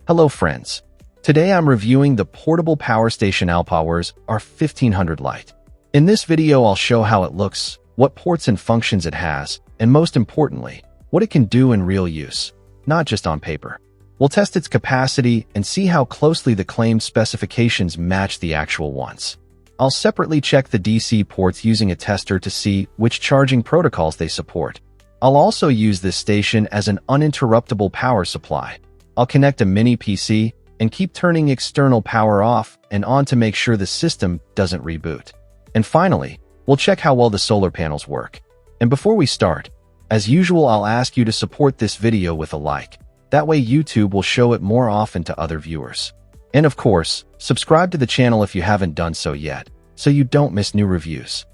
Hello friends. Today I'm reviewing the portable power station ALLPOWERS R1500 LITE. In this video I'll show how it looks, what ports and functions it has, and most importantly, what it can do in real use, not just on paper. We'll test its capacity and see how closely the claimed specifications match the actual ones. I'll separately check the DC ports using a tester to see which charging protocols they support. I'll also use this station as an uninterruptible power supply. I'll connect a mini PC and keep turning external power off and on to make sure the system doesn't reboot. And finally, we'll check how well the solar panels work. And before we start, as usual, I'll ask you to support this video with a like. That way YouTube will show it more often to other viewers. And of course, subscribe to the channel if you haven't done so yet, so you don't miss new reviews.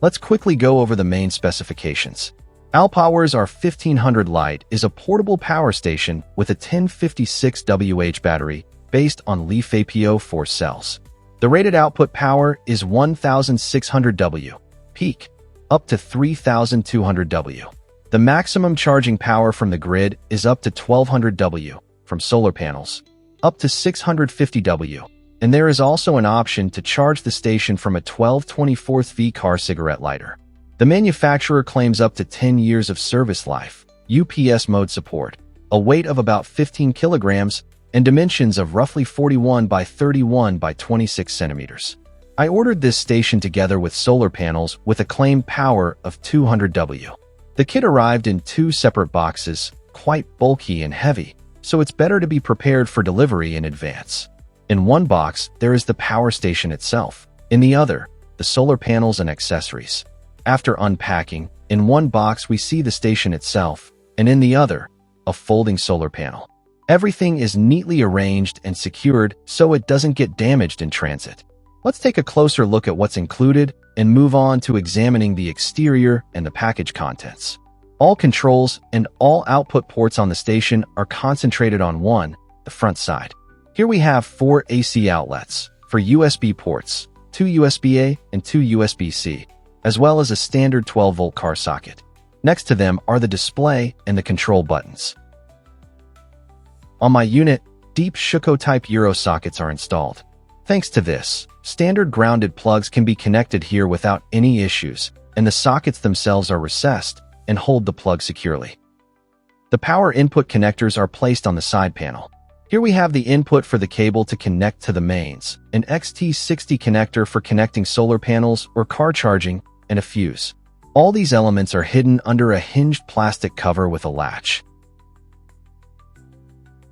Let's quickly go over the main specifications. ALLPOWERS R1500 LITE is a portable power station with a 1056 Wh battery based on LiFePO4 cells. The rated output power is 1600 W, peak up to 3200 W. The maximum charging power from the grid is up to 1200 W, from solar panels up to 650 W. And there is also an option to charge the station from a 12/24V car cigarette lighter. The manufacturer claims up to 10 years of service life, UPS mode support, a weight of about 15 kilograms, and dimensions of roughly 41 by 31 by 26 centimeters. I ordered this station together with solar panels with a claimed power of 200 W. The kit arrived in 2 separate boxes, quite bulky and heavy, so it's better to be prepared for delivery in advance. In one box, there is the power station itself. In the other, the solar panels and accessories. After unpacking, in one box we see the station itself, and in the other, a folding solar panel. Everything is neatly arranged and secured so it doesn't get damaged in transit. Let's take a closer look at what's included and move on to examining the exterior and the package contents. All controls and all output ports on the station are concentrated on one, the front side. Here we have 4 AC outlets for USB ports, 2 USB-A and 2 USB-C, as well as a standard 12-volt car socket. Next to them are the display and the control buttons. On my unit, deep Schuko-type Euro sockets are installed. Thanks to this, standard grounded plugs can be connected here without any issues, and the sockets themselves are recessed and hold the plug securely. The power input connectors are placed on the side panel. Here we have the input for the cable to connect to the mains, an XT60 connector for connecting solar panels or car charging, and a fuse. All these elements are hidden under a hinged plastic cover with a latch.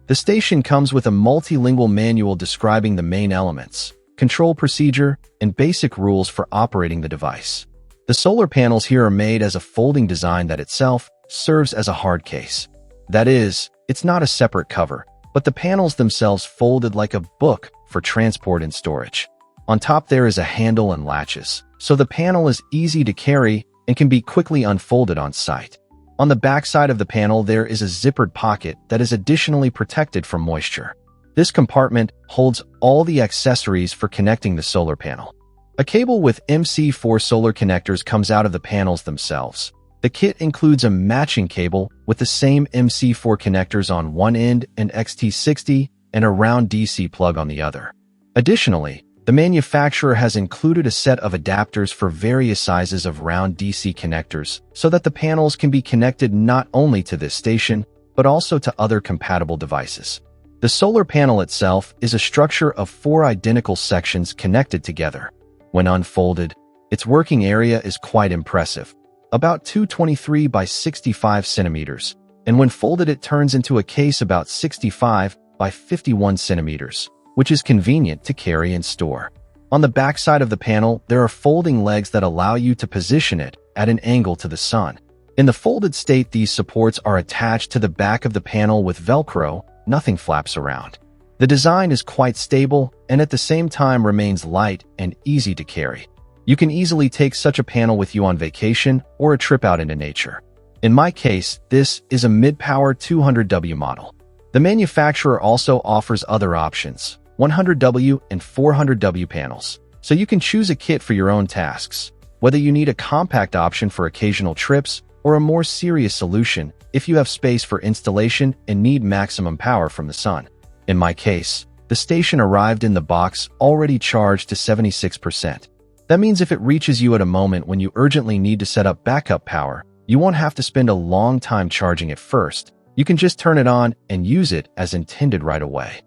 The station comes with a multilingual manual describing the main elements, control procedure, and basic rules for operating the device. The solar panels here are made as a folding design that itself serves as a hard case. That is, it's not a separate cover, but the panels themselves folded like a book for transport and storage. On top there is a handle and latches, so the panel is easy to carry and can be quickly unfolded on site. On the back side of the panel there is a zippered pocket that is additionally protected from moisture. This compartment holds all the accessories for connecting the solar panel. A cable with MC4 solar connectors comes out of the panels themselves. The kit includes a matching cable with the same MC4 connectors on one end and XT60 and a round DC plug on the other. Additionally, the manufacturer has included a set of adapters for various sizes of round DC connectors so that the panels can be connected not only to this station, but also to other compatible devices. The solar panel itself is a structure of 4 identical sections connected together. When unfolded, its working area is quite impressive, about 223 by 65 centimeters, and when folded it turns into a case about 65 by 51 centimeters, which is convenient to carry and store. On the back side of the panel, there are folding legs that allow you to position it at an angle to the sun. In the folded state, these supports are attached to the back of the panel with Velcro, nothing flaps around. The design is quite stable and at the same time remains light and easy to carry. You can easily take such a panel with you on vacation or a trip out into nature. In my case, this is a mid-power 200W model. The manufacturer also offers other options, 100W and 400W panels, so you can choose a kit for your own tasks. whether you need a compact option for occasional trips or a more serious solution if you have space for installation and need maximum power from the sun. In my case, the station arrived in the box already charged to 76%. That means if it reaches you at a moment when you urgently need to set up backup power, you won't have to spend a long time charging it first. You can just turn it on and use it as intended right away.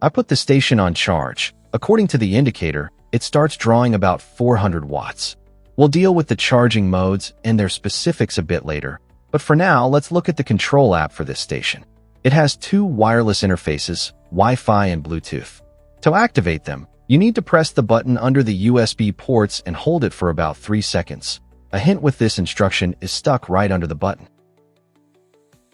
I put the station on charge. According to the indicator, it starts drawing about 400 watts. We'll deal with the charging modes and their specifics a bit later, but for now, let's look at the control app for this station. It has two wireless interfaces, Wi-Fi and Bluetooth. To activate them, you need to press the button under the USB ports and hold it for about 3 seconds. A hint with this instruction is stuck right under the button.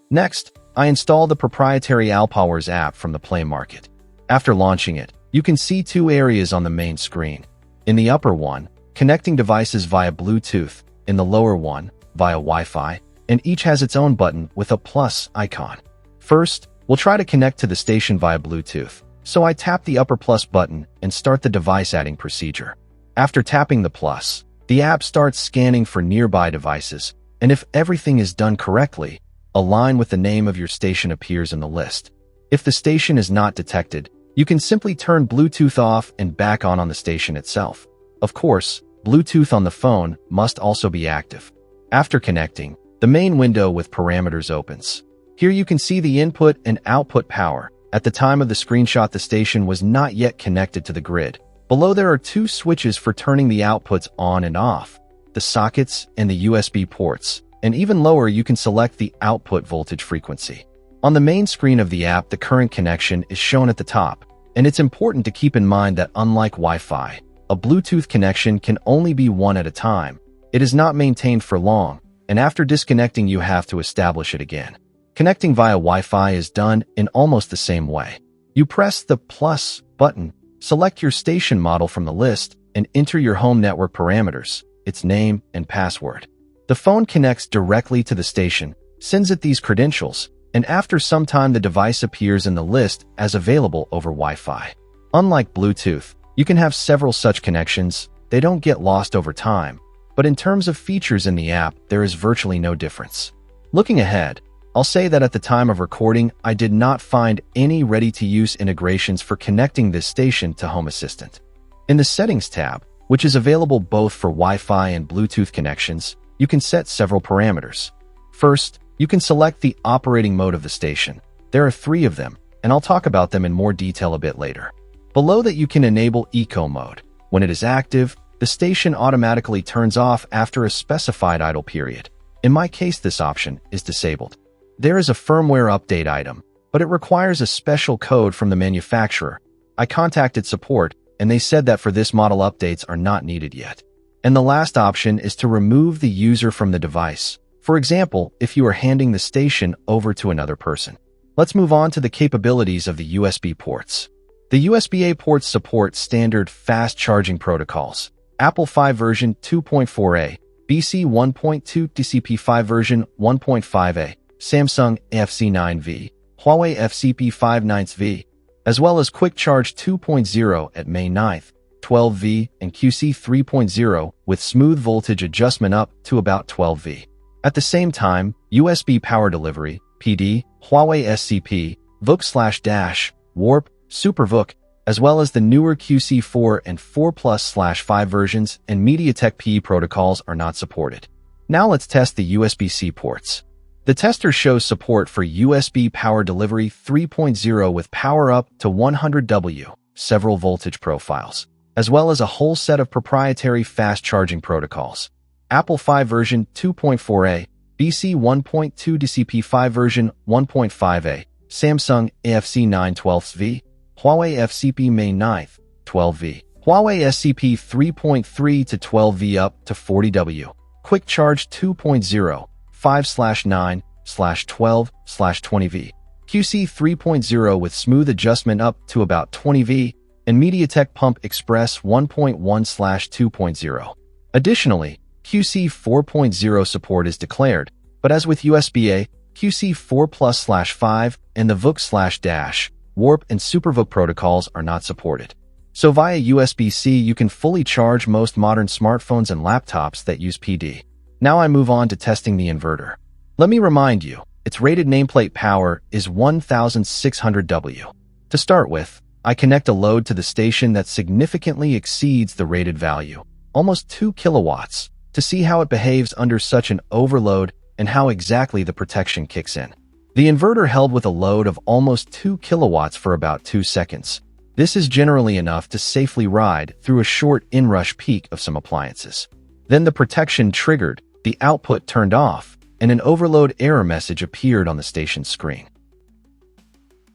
Next, I install the proprietary ALLPOWERS app from the Play Market. After launching it, you can see two areas on the main screen. In the upper one, connecting devices via Bluetooth, in the lower one, via Wi-Fi, and each has its own button with a plus icon. First, we'll try to connect to the station via Bluetooth, so I tap the upper plus button and start the device adding procedure. After tapping the plus, the app starts scanning for nearby devices, and if everything is done correctly, a line with the name of your station appears in the list. If the station is not detected, you can simply turn Bluetooth off and back on the station itself. Of course, Bluetooth on the phone must also be active. After connecting, the main window with parameters opens. Here you can see the input and output power. At the time of the screenshot, the station was not yet connected to the grid. Below there are two switches for turning the outputs on and off, the sockets and the USB ports, and even lower you can select the output voltage frequency. On the main screen of the app, the current connection is shown at the top, and it's important to keep in mind that unlike Wi-Fi, a Bluetooth connection can only be one at a time. It is not maintained for long, and after disconnecting you have to establish it again. Connecting via Wi-Fi is done in almost the same way. You press the plus button, select your station model from the list, and enter your home network parameters, its name and password. The phone connects directly to the station, sends it these credentials, and after some time the device appears in the list as available over Wi-Fi. Unlike Bluetooth, you can have several such connections. They don't get lost over time, but in terms of features in the app, there is virtually no difference. Looking ahead, I'll say that at the time of recording, I did not find any ready-to-use integrations for connecting this station to Home Assistant. In the Settings tab, which is available both for Wi-Fi and Bluetooth connections, you can set several parameters. First, you can select the operating mode of the station. There are 3 of them, and I'll talk about them in more detail a bit later. Below that, you can enable Eco mode. When it is active, the station automatically turns off after a specified idle period. In my case, this option is disabled. There is a firmware update item, but it requires a special code from the manufacturer. I contacted support, and they said that for this model updates are not needed yet. And the last option is to remove the user from the device. For example, if you are handing the station over to another person. Let's move on to the capabilities of the USB ports. The USB-A ports support standard fast charging protocols. Apple 5 version 2.4a, BC 1.2, DCP5 version 1.5a, Samsung FC9V, Huawei FCP59V, as well as Quick Charge 2.0 at May 9th, 12V, and QC 3.0 with smooth voltage adjustment up to about 12V. At the same time, USB Power Delivery, PD, Huawei SCP, VOOC/Dash, Warp, SuperVOOC, as well as the newer QC4 and 4+/5 versions and MediaTek PE protocols are not supported. Now let's test the USB-C ports. The tester shows support for USB Power Delivery 3.0 with power up to 100W, several voltage profiles, as well as a whole set of proprietary fast charging protocols. Apple 5 version 2.4a, BC 1.2, DCP5 version 1.5a, Samsung AFC9 12V, Huawei FCP May 9th, 12V, Huawei SCP 3.3 to 12V up to 40W, Quick Charge 2.0, 5/9/12/20V, QC 3.0 with smooth adjustment up to about 20V, and MediaTek Pump Express 1.1/2.0. Additionally, QC 4.0 support is declared, but as with USB-A, QC 4+/5 and the VOOC/Dash, Warp, and SuperVOOC protocols are not supported. So via USB-C, you can fully charge most modern smartphones and laptops that use PD. Now I move on to testing the inverter. Let me remind you, its rated nameplate power is 1600 W. To start with, I connect a load to the station that significantly exceeds the rated value, almost 2 kilowatts, to see how it behaves under such an overload and how exactly the protection kicks in. The inverter held with a load of almost 2 kilowatts for about 2 seconds. This is generally enough to safely ride through a short inrush peak of some appliances. Then the protection triggered, the output turned off, and an overload error message appeared on the station's screen.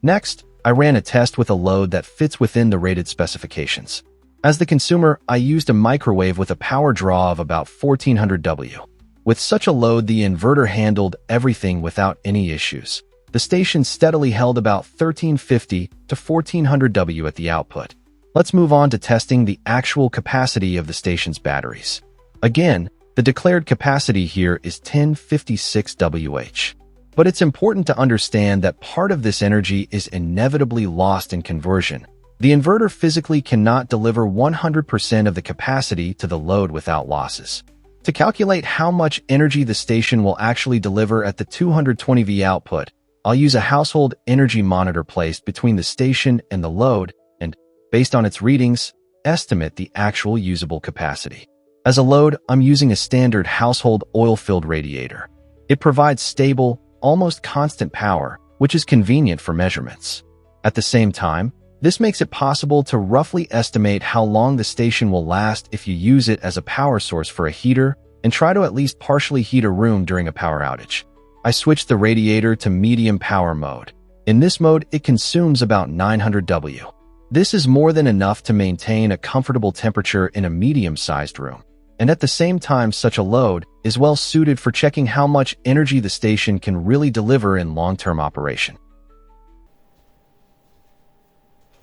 Next, I ran a test with a load that fits within the rated specifications. As the consumer, I used a microwave with a power draw of about 1400 W. With such a load, the inverter handled everything without any issues. The station steadily held about 1350 to 1400 W at the output. Let's move on to testing the actual capacity of the station's batteries. Again, the declared capacity here is 1056 Wh. But it's important to understand that part of this energy is inevitably lost in conversion. The inverter physically cannot deliver 100% of the capacity to the load without losses. To calculate how much energy the station will actually deliver at the 220 V output, I'll use a household energy monitor placed between the station and the load and, based on its readings, estimate the actual usable capacity. As a load, I'm using a standard household oil-filled radiator. It provides stable, almost constant power, which is convenient for measurements. At the same time, this makes it possible to roughly estimate how long the station will last if you use it as a power source for a heater and try to at least partially heat a room during a power outage. I switched the radiator to medium power mode. In this mode, it consumes about 900 W. This is more than enough to maintain a comfortable temperature in a medium-sized room. And at the same time, such a load is well suited for checking how much energy the station can really deliver in long-term operation.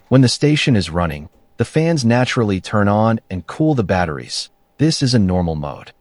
When the station is running, the fans naturally turn on and cool the batteries. This is a normal mode.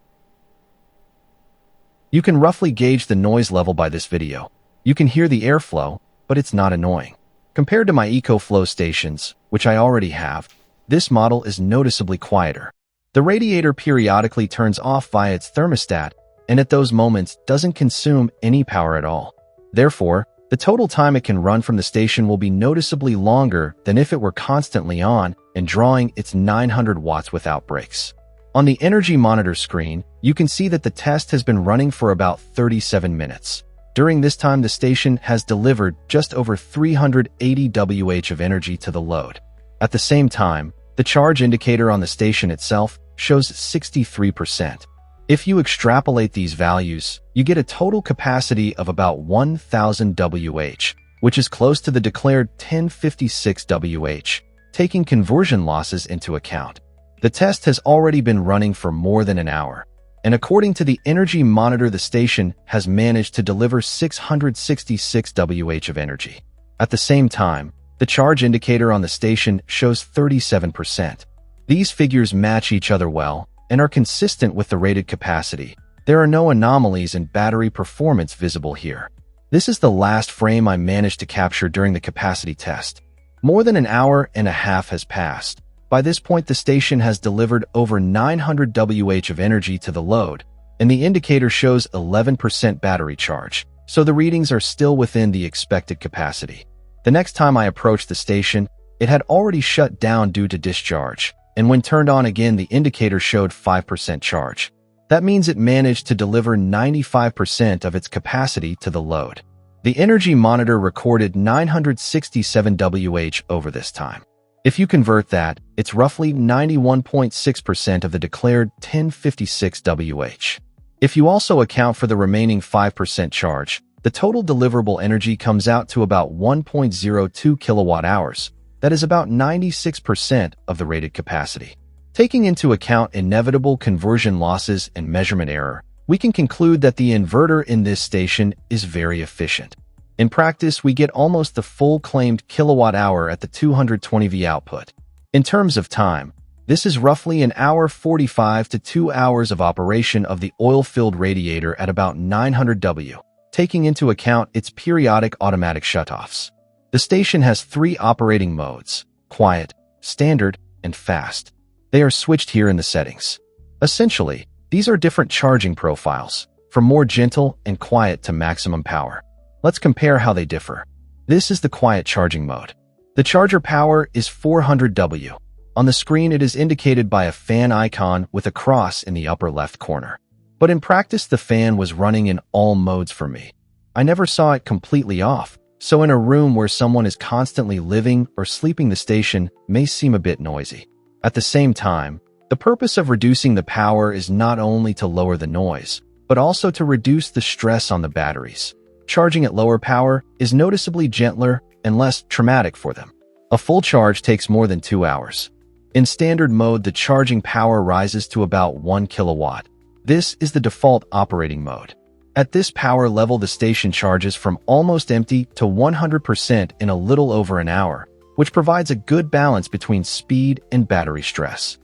You can roughly gauge the noise level by this video. You can hear the airflow, but it's not annoying. Compared to my EcoFlow stations, which I already have, this model is noticeably quieter. The radiator periodically turns off via its thermostat, and at those moments doesn't consume any power at all. Therefore, the total time it can run from the station will be noticeably longer than if it were constantly on and drawing its 900 watts without breaks. On the energy monitor screen, you can see that the test has been running for about 37 minutes. During this time, the station has delivered just over 380 Wh of energy to the load. At the same time, the charge indicator on the station itself shows 63%. If you extrapolate these values, you get a total capacity of about 1000 Wh, which is close to the declared 1056 Wh, taking conversion losses into account. The test has already been running for more than an hour, and according to the energy monitor, the station has managed to deliver 666 Wh of energy. At the same time, the charge indicator on the station shows 37%. These figures match each other well and are consistent with the rated capacity. There are no anomalies in battery performance visible here. This is the last frame I managed to capture during the capacity test. More than an hour and a half has passed. By this point, the station has delivered over 900 Wh of energy to the load, and the indicator shows 11% battery charge, so the readings are still within the expected capacity. The next time I approached the station, it had already shut down due to discharge, and when turned on again, the indicator showed 5% charge. That means it managed to deliver 95% of its capacity to the load. The energy monitor recorded 967 Wh over this time. If you convert that, it's roughly 91.6% of the declared 1056 Wh. If you also account for the remaining 5% charge, the total deliverable energy comes out to about 1.02 kilowatt-hours. That is about 96% of the rated capacity. Taking into account inevitable conversion losses and measurement error, we can conclude that the inverter in this station is very efficient. In practice, we get almost the full claimed kilowatt-hour at the 220 V output. In terms of time, this is roughly an hour 45 to 2 hours of operation of the oil-filled radiator at about 900 W, taking into account its periodic automatic shutoffs. The station has 3 operating modes: quiet, standard, and fast. They are switched here in the settings. Essentially, these are different charging profiles, from more gentle and quiet to maximum power. Let's compare how they differ. This is the quiet charging mode. The charger power is 400 W. On the screen, it is indicated by a fan icon with a cross in the upper left corner. But in practice, the fan was running in all modes for me. I never saw it completely off, so in a room where someone is constantly living or sleeping, the station may seem a bit noisy. At the same time, the purpose of reducing the power is not only to lower the noise, but also to reduce the stress on the batteries. Charging at lower power is noticeably gentler and less traumatic for them. A full charge takes more than 2 hours. In standard mode, the charging power rises to about 1 kilowatt. This is the default operating mode. At this power level, the station charges from almost empty to 100% in a little over an hour, which provides a good balance between speed and battery stress.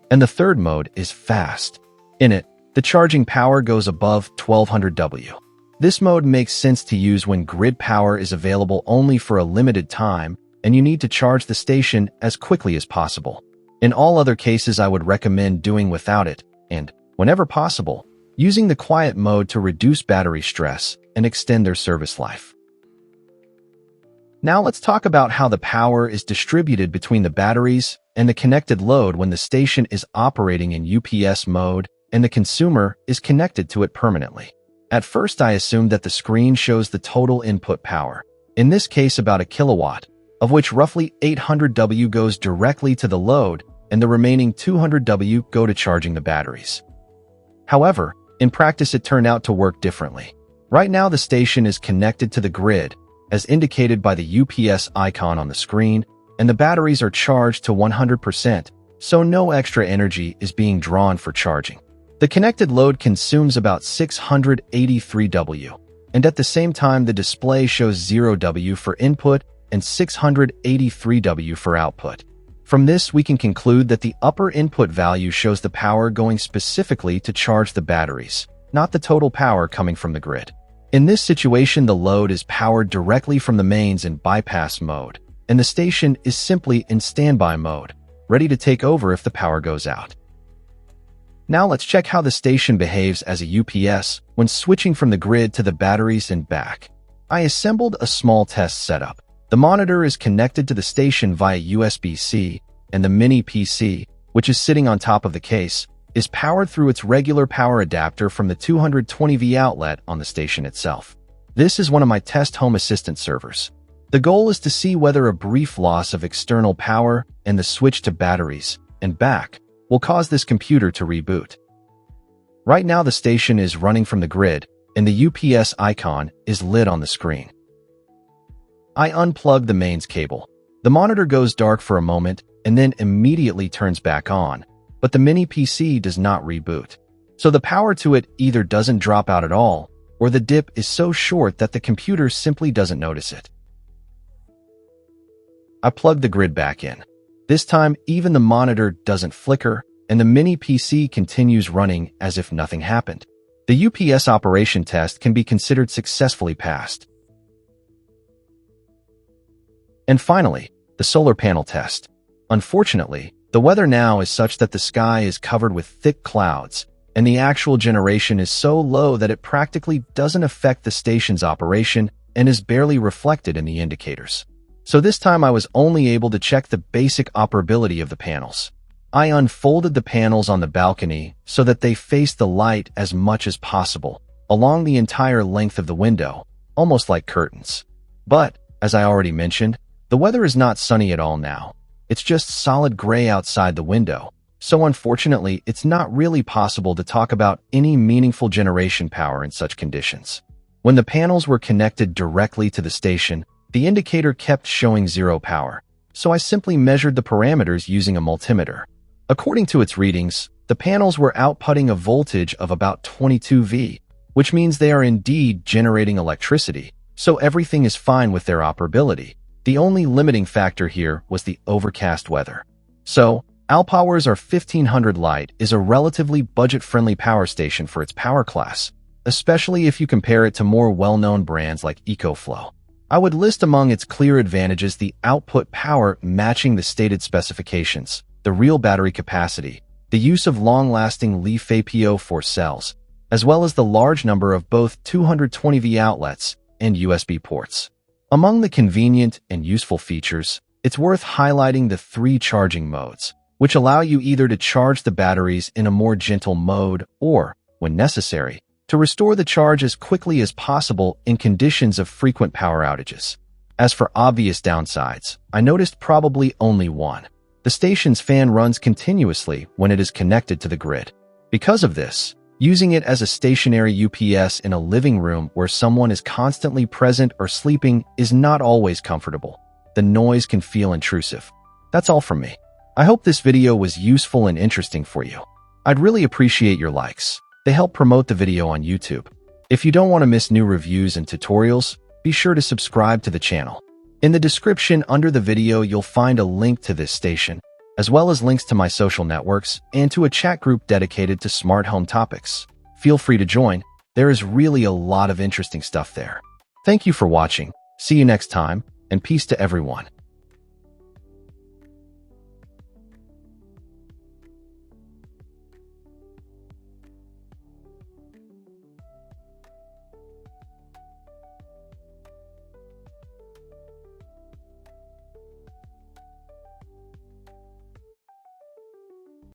And the third mode is fast. In it, the charging power goes above 1200 W. This mode makes sense to use when grid power is available only for a limited time and you need to charge the station as quickly as possible. In all other cases, I would recommend doing without it and, whenever possible, using the quiet mode to reduce battery stress and extend their service life. Now let's talk about how the power is distributed between the batteries and the connected load when the station is operating in UPS mode and the consumer is connected to it permanently. At first, I assumed that the screen shows the total input power, in this case about a kilowatt, of which roughly 800 W goes directly to the load and the remaining 200 W go to charging the batteries. However, in practice, it turned out to work differently. Right now, the station is connected to the grid, as indicated by the UPS icon on the screen, and the batteries are charged to 100%, so no extra energy is being drawn for charging. The connected load consumes about 683 W, and at the same time, the display shows 0 W for input and 683 W for output. From this, we can conclude that the upper input value shows the power going specifically to charge the batteries, not the total power coming from the grid. In this situation, the load is powered directly from the mains in bypass mode, and the station is simply in standby mode, ready to take over if the power goes out. Now let's check how the station behaves as a UPS when switching from the grid to the batteries and back. I assembled a small test setup. The monitor is connected to the station via USB-C, and the mini PC, which is sitting on top of the case, is powered through its regular power adapter from the 220V outlet on the station itself. This is one of my test home assistant servers. The goal is to see whether a brief loss of external power and the switch to batteries and back will cause this computer to reboot. Right now, the station is running from the grid, and the UPS icon is lit on the screen. I unplug the mains cable. The monitor goes dark for a moment and then immediately turns back on, but the mini PC does not reboot. So the power to it either doesn't drop out at all, or the dip is so short that the computer simply doesn't notice it. I plug the grid back in. This time, even the monitor doesn't flicker, and the mini PC continues running as if nothing happened. The UPS operation test can be considered successfully passed. And finally, the solar panel test. Unfortunately, the weather now is such that the sky is covered with thick clouds, and the actual generation is so low that it practically doesn't affect the station's operation and is barely reflected in the indicators. So this time I was only able to check the basic operability of the panels. I unfolded the panels on the balcony so that they face the light as much as possible, along the entire length of the window, almost like curtains. But, as I already mentioned, the weather is not sunny at all now. It's just solid gray outside the window, so unfortunately, it's not really possible to talk about any meaningful generation power in such conditions. When the panels were connected directly to the station, the indicator kept showing 0 power, so I simply measured the parameters using a multimeter. According to its readings, the panels were outputting a voltage of about 22 V, which means they are indeed generating electricity, so everything is fine with their operability. The only limiting factor here was the overcast weather. So, ALLPOWERS R1500 LITE is a relatively budget-friendly power station for its power class, especially if you compare it to more well-known brands like EcoFlow. I would list among its clear advantages the output power matching the stated specifications, the real battery capacity, the use of long-lasting LiFePO4 cells, as well as the large number of both 220V outlets and USB ports. Among the convenient and useful features, it's worth highlighting the 3 charging modes, which allow you either to charge the batteries in a more gentle mode or, when necessary, to restore the charge as quickly as possible in conditions of frequent power outages. As for obvious downsides, I noticed probably only one. The station's fan runs continuously when it is connected to the grid. Because of this, using it as a stationary UPS in a living room where someone is constantly present or sleeping is not always comfortable. The noise can feel intrusive. That's all from me. I hope this video was useful and interesting for you. I'd really appreciate your likes. They help promote the video on YouTube. If you don't want to miss new reviews and tutorials, be sure to subscribe to the channel. In the description under the video, you'll find a link to this station, as well as links to my social networks and to a chat group dedicated to smart home topics. Feel free to join. There is really a lot of interesting stuff there. Thank you for watching. See you next time, and peace to everyone.